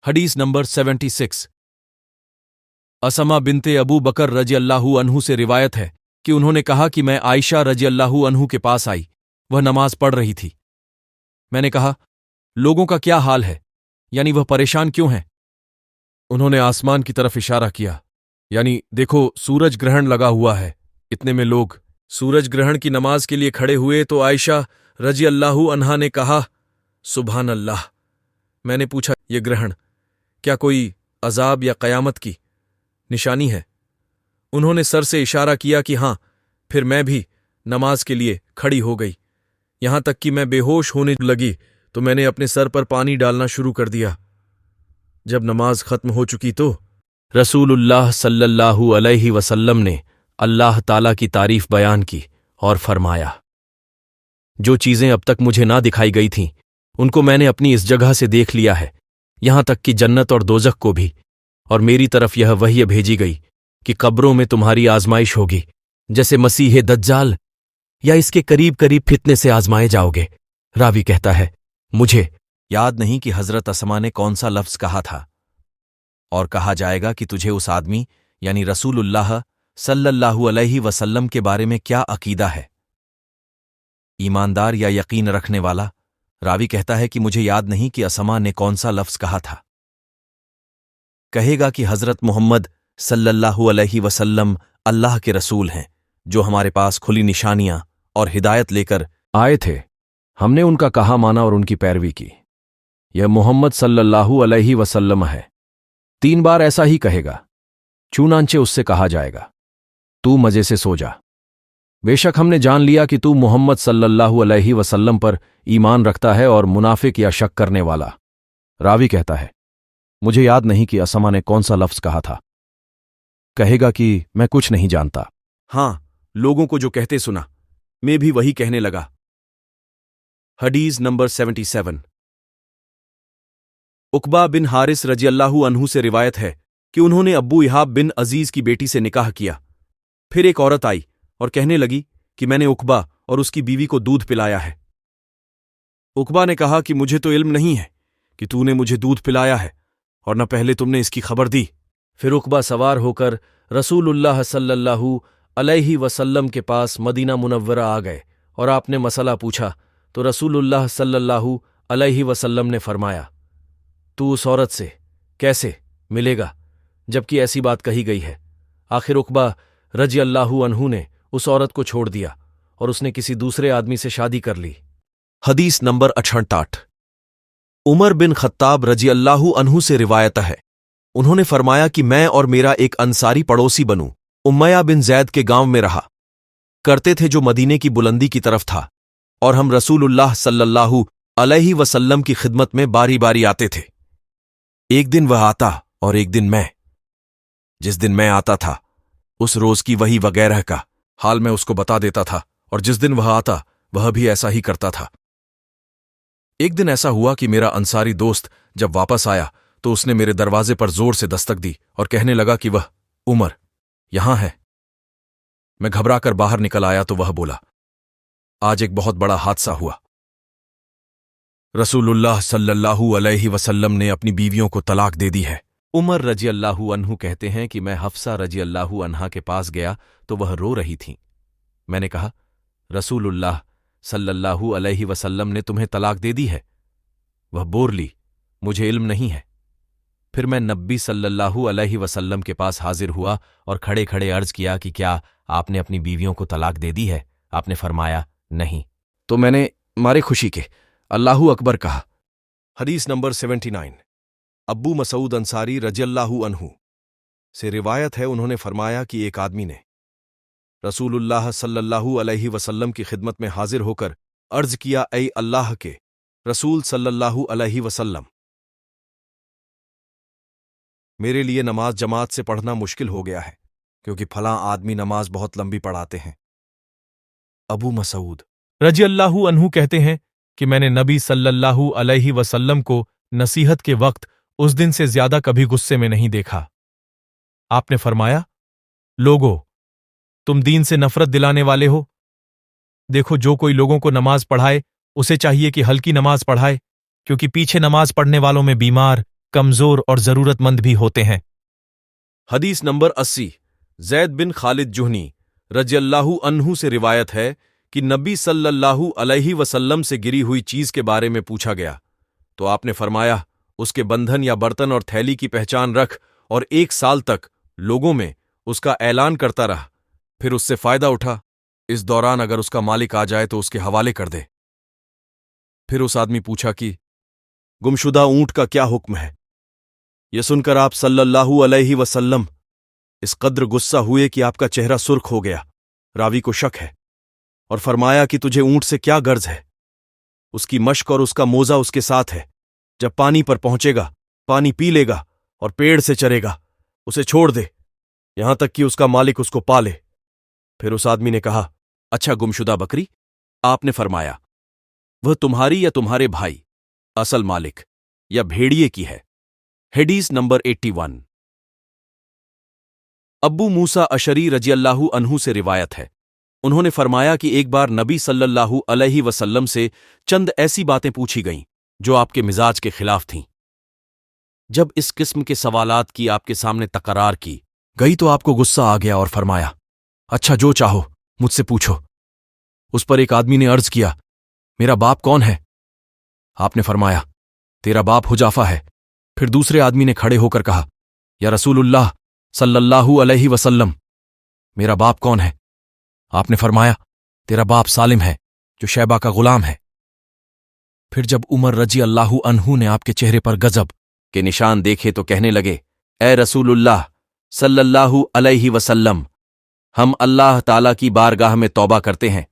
हदीस नंबर 76। असमा बिनते अबू बकर रजी अल्लाहु अन्हु से रिवायत है कि उन्होंने कहा कि मैं आयशा रजी अल्लाहु अन्हु के पास आई। वह नमाज पढ़ रही थी। मैंने कहा, लोगों का क्या हाल है, यानी वह परेशान क्यों हैं? उन्होंने आसमान की तरफ इशारा किया, यानी देखो सूरज ग्रहण लगा हुआ है। इतने में लोग सूरज ग्रहण की नमाज के लिए खड़े हुए तो आयशा रजी अल्लाहु अन्हा ने कहा, सुभान अल्लाह। मैंने पूछा, ये ग्रहण क्या कोई अजाब या कयामत की निशानी है? उन्होंने सर से इशारा किया कि हां। फिर मैं भी नमाज के लिए खड़ी हो गई। यहां तक कि मैं बेहोश होने लगी तो मैंने अपने सर पर पानी डालना शुरू कर दिया। जब नमाज खत्म हो चुकी तो रसूलुल्लाह सल्लल्लाहु अलैहि वसल्लम ने अल्लाह ताला की तारीफ बयान की और फरमाया, जो चीजें अब तक मुझे ना दिखाई गई थीं उनको मैंने अपनी इस जगह से देख लिया है, यहां तक कि जन्नत और दोजख को भी। और मेरी तरफ यह वही भेजी गई कि कब्रों में तुम्हारी आजमाइश होगी, जैसे मसीह दज्जाल या इसके करीब करीब फितने से आजमाए जाओगे। रावी कहता है, मुझे याद नहीं कि हजरत असमा ने कौन सा लफ्ज कहा था। और कहा जाएगा कि तुझे उस आदमी यानी रसूलुल्लाह सल्लल्लाहु अलैहि वसल्लम के बारे में क्या अकीदा है, ईमानदार या यकीन रखने वाला? रावी कहता है कि मुझे याद नहीं कि असमा ने कौन सा लफ्ज कहा था। कहेगा कि हजरत मोहम्मद सल्लल्लाहु अलैहि वसल्लम अल्लाह के रसूल हैं, जो हमारे पास खुली निशानियां और हिदायत लेकर आए थे। हमने उनका कहा माना और उनकी पैरवी की। यह मोहम्मद सल्लल्लाहु अलैहि वसल्लम है। 3 बार ऐसा ही कहेगा। चूनांचे उससे कहा जाएगा, तू मजे से सो जा। बेशक हमने जान लिया कि तू मोहम्मद सल्लल्लाहु अलैहि वसल्लम पर ईमान रखता है और मुनाफिक या शक करने वाला। रावी कहता है, मुझे याद नहीं कि असमा ने कौन सा लफ्ज कहा था। कहेगा कि मैं कुछ नहीं जानता। हां, लोगों को जो कहते सुना, मैं भी वही कहने लगा। हदीस नंबर 77। उकबा बिन हारिस रजी अल्लाहु अन्हु से रिवायत है कि उन्होंने अब्बू इहाब बिन अजीज की बेटी से निकाह किया। फिर एक औरत आई और कहने लगी कि मैंने उकबा और उसकी बीवी को दूध पिलाया है। उकबा ने कहा कि मुझे तो इल्म नहीं है कि तूने मुझे दूध पिलाया है और न पहले तुमने इसकी खबर दी। फिर उकबा सवार होकर रसूलुल्लाह सल्लल्लाहु अलैहि वसल्लम के पास मदीना मुनव्वरा आ गए और आपने मसला पूछा तो रसूलुल्लाह सल्लल्लाहु अलैहि वसल्लम ने फरमाया, तू उस औरत से कैसे मिलेगा जबकि ऐसी बात कही गई है। आखिर उकबा रजी अल्लाहु अन्हु ने उस औरत को छोड़ दिया और उसने किसी दूसरे आदमी से शादी कर ली। हदीस नंबर 68। उमर बिन खत्ताब रजी अल्लाहु अन्हु से रिवायत है, उन्होंने फरमाया कि मैं और मेरा एक अंसारी पड़ोसी बनू उम्मया बिन जैद के गांव में रहा करते थे, जो मदीने की बुलंदी की तरफ था, और हम रसूलुल्लाह सल्लल्लाहु अलैहि वसल्लम की खिदमत में बारी बारी आते थे। एक दिन वह आता और एक दिन मैं। जिस दिन मैं आता था उस रोज की वही वगैरह का हाल मैं उसको बता देता था, और जिस दिन वह आता वह भी ऐसा ही करता था। एक दिन ऐसा हुआ कि मेरा अंसारी दोस्त जब वापस आया तो उसने मेरे दरवाजे पर जोर से दस्तक दी और कहने लगा कि वह उमर यहां है। मैं घबराकर बाहर निकल आया तो वह बोला, आज एक बहुत बड़ा हादसा हुआ। रसूलुल्लाह सल्लल्लाहु अलैहि वसल्लम ने अपनी बीवियों को तलाक दे दी है। उमर रजी अल्लाहु अन्हु कहते हैं कि मैं हफ्सा रजी अल्लाहु अन्हा के पास गया तो वह रो रही थीं। मैंने कहा, रसूलुल्लाह सल्लल्लाहु अलैहि वसल्लम ने तुम्हें तलाक दे दी है। वह बोली, मुझे इल्म नहीं है। फिर मैं नब्बी सल्लल्लाहु अलैहि वसल्लम के पास हाजिर हुआ और खड़े खड़े अर्ज किया कि क्या आपने अपनी बीवियों को तलाक दे दी है? आपने फरमाया, नहीं। तो मैंने मारे खुशी के अल्लाहू अकबर कहा। हदीस नंबर 79। अब्बू मसूद अंसारी रज़ियल्लाहु अन्हु से रिवायत है, उन्होंने फरमाया कि एक आदमी ने रसूलुल्लाह सल्लल्लाहु अलैहि वसल्लम की खिदमत में हाजिर होकर अर्ज किया, ऐ अल्लाह के रसूल सल्लल्लाहु अलैहि वसल्लम, मेरे लिए नमाज जमात से पढ़ना मुश्किल हो गया है, क्योंकि फलां आदमी नमाज बहुत लंबी पढ़ाते हैं। अबू मसूद रज़ियल्लाहु अन्हु कहते हैं कि मैंने नबी सल्लल्लाहु अलैहि वसल्लम को नसीहत के वक्त उस दिन से ज्यादा कभी गुस्से में नहीं देखा। आपने फरमाया, लोगो, तुम दीन से नफरत दिलाने वाले हो। देखो, जो कोई लोगों को नमाज पढ़ाए उसे चाहिए कि हल्की नमाज पढ़ाए, क्योंकि पीछे नमाज पढ़ने वालों में बीमार, कमजोर और जरूरतमंद भी होते हैं। हदीस नंबर 80। ज़ैद बिन खालिद जुहनी रज़ियल्लाहु अन्हु से रिवायत है कि नबी सल्लल्लाहु अलैहि वसल्लम से गिरी हुई चीज के बारे में पूछा गया तो आपने फरमाया, उसके बंधन या बर्तन और थैली की पहचान रख और 1 साल तक लोगों में उसका ऐलान करता रहा, फिर उससे फायदा उठा। इस दौरान अगर उसका मालिक आ जाए तो उसके हवाले कर दे। फिर उस आदमी पूछा कि गुमशुदा ऊंट का क्या हुक्म है? यह सुनकर आप सल्लल्लाहु अलैहि वसल्लम इस कद्र गुस्सा हुए कि आपका चेहरा सुर्ख हो गया। रावी को शक है और फरमाया कि तुझे ऊंट से क्या गर्ज है? उसकी मश्क और उसका मोजा उसके साथ है। जब पानी पर पहुंचेगा पानी पी लेगा और पेड़ से चरेगा, उसे छोड़ दे यहां तक कि उसका मालिक उसको पाले। फिर उस आदमी ने कहा, अच्छा गुमशुदा बकरी? आपने फरमाया, वह तुम्हारी या तुम्हारे भाई असल मालिक या भेड़िए की है। हदीस नंबर 81। अब्बू मूसा अशरी रज़ियल्लाहु अन्हु से रिवायत है, उन्होंने फरमाया कि एक बार नबी सल्लल्लाहु अलैहि वसल्लम से चंद ऐसी बातें पूछी गईं जो आपके मिजाज के खिलाफ थीं। जब इस किस्म के सवालात की आपके सामने तकरार की गई तो आपको गुस्सा आ गया और फरमाया, अच्छा जो चाहो मुझसे पूछो। उस पर एक आदमी ने अर्ज किया, मेरा बाप कौन है? आपने फरमाया, तेरा बाप हुजाफा है। फिर दूसरे आदमी ने खड़े होकर कहा, या रसूलुल्लाह सल्लल्लाहु अलैहि वसल्लम, मेरा बाप कौन है? आपने फरमाया, तेरा बाप सालिम है जो शैबा का गुलाम है। फिर जब उमर रज़ियल्लाहु अन्हु ने आपके चेहरे पर गजब के निशान देखे तो कहने लगे, ए रसूलुल्लाह सल्लल्लाहु अलैहि वसल्लम, हम अल्लाह ताला की बारगाह में तौबा करते हैं